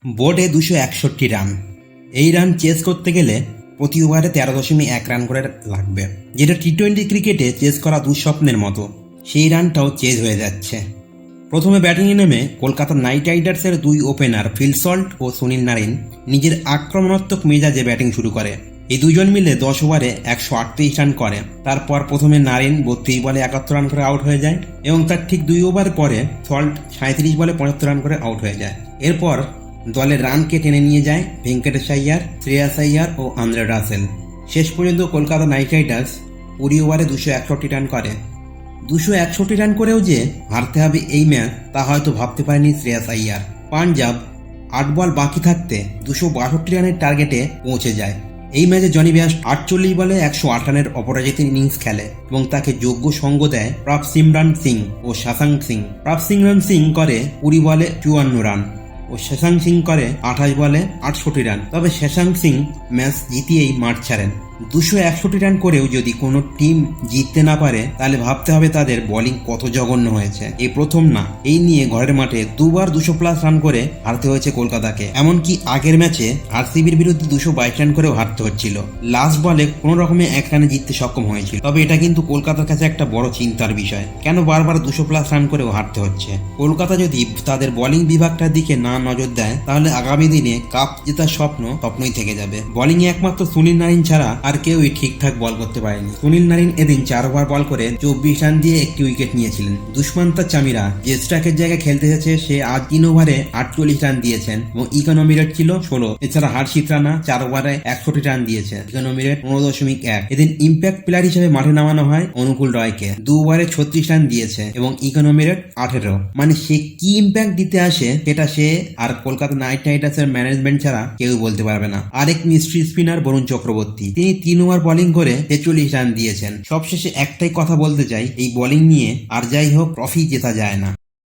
বোর্ডে 261 রান। এই run chase করতে গেলে প্রতি ওভারে 13.1 রান করে লাগবে, যেটা টি-20 ক্রিকেটে চেস করা দুঃস্বপ্নের মতো। সেই রানটাও চেজ হয়ে যাচ্ছে। প্রথমে ব্যাটিংয়ে নেমে কলকাতা নাইট রাইডার্সের দুই ওপেনার ফিল সল্ট ও সুনীল নারিন নিজের আক্রমণাত্মক মেজাজে ব্যাটিং শুরু করে। এই দুজন মিলে 10 ওভারে 138 রান করে। তারপর প্রথমে নারিন 32 বলে 71 রান করে আউট হয়ে যায় এবং তার ঠিক 2 ওভার পরে সল্ট 37 বলে 75 রান করে আউট হয়ে যায়। এরপর দলের রানকে টেনে নিয়ে যায় ভেঙ্কটেশ আইয়ার, শ্রেয়াস আইয়ার ও আন্দ্রে রাসেল। শেষ পর্যন্ত কলকাতা নাইট রাইডার্স 20 ওভারে 261 রান করে। 261 রান করেও যে হারতে হবে এই ম্যাচ, তা হয়তো ভাবতে পারেনি শ্রেয়াস আইয়ার। পাঞ্জাব 8 বল বাকি থাকতে 262 রানের টার্গেটে পৌঁছে যায়। এই ম্যাচে জনি ব্যাস 48 বলে 108 রানের অপরাজিত ইনিংস খেলে এবং তাকে যোগ্য সঙ্গ দেয় প্রাভসিমরন সিং ও শশাঙ্ক সিং। প্রাভসিমরন সিং করে 20 বলে 54 রান ও শশাঙ্ক সিং করে 28 বলে 68 রান। তবে শশাঙ্ক সিং ম্যাচ জিতিয়েই মাঠ ছাড়েন। 261 রান করেও যদি কোনো টিম জিততে না পারে, তাহলে ভাবতে হবে তাদের বোলিং কত জঘন্য হয়েছে। এই প্রথম না, এই নিয়ে ঘরের মাঠে দুবার 200+ রান করে হারতে হয়েছে কলকাতাকে। এমনকি আগের ম্যাচে আরসিবির বিরুদ্ধে 222 রান করেও হারতে হচ্ছিল। লাস্ট বলে কোনো রকমে 1 রানে জিততে সক্ষম হয়েছিল। তবে এটা কিন্তু কলকাতার কাছে একটা বড় চিন্তার বিষয়, কেন বারবার 200+ রান করেও হারতে হচ্ছে। কলকাতা যদি তাদের বোলিং বিভাগটার দিকে না নজর দেয়, তাহলে আগামী দিনে কাপ জেতার স্বপ্নই থেকে যাবে। বোলিংয়ে একমাত্র সুনীল নারিন ছাড়া আর কেউই ঠিকঠাক বল করতে পারেনি। সুনীল নারিন এদিন 4 ওভার বল করে 24 রান দিয়ে একটি উইকেট নিয়েছিলেন। দুষ্মন্ত চামিরা যে স্ট্রাইকের জায়গায় খেলতে এসেছে, সে আজ 3 ওভারে 48 রান দিয়েছেন এবং ইকোনমি রেট ছিল 16। এছাড়া হর্ষিত রানা 4 ওভারে 61 রান দিয়েছেন, ইকোনমি রেট 15.1। এদিন ইম্প্যাক্ট প্লেয়ার হিসেবে মাঠে নামানো হয় অনুকূল রয়কে, 2 ওভারে 36 রান দিয়েছে এবং ইকোনমি রেট 18। মানে সে কি ইম্প্যাক্ট দিতে আসে সেটা সে আর কলকাতা নাইট রাইডার্সের ম্যানেজমেন্ট ছাড়া কেউ বলতে পারবে না। আরেক মিস্ট্রি স্পিনার বরুণ চক্রবর্তী, তিনি 3 ওভার বোলিং করে 43 রান দিয়েছেন। সবশেষে একটাই কথা বলতে চাই, এই বোলিং নিয়ে আর যাই হোক ট্রফি জেতা যায় না।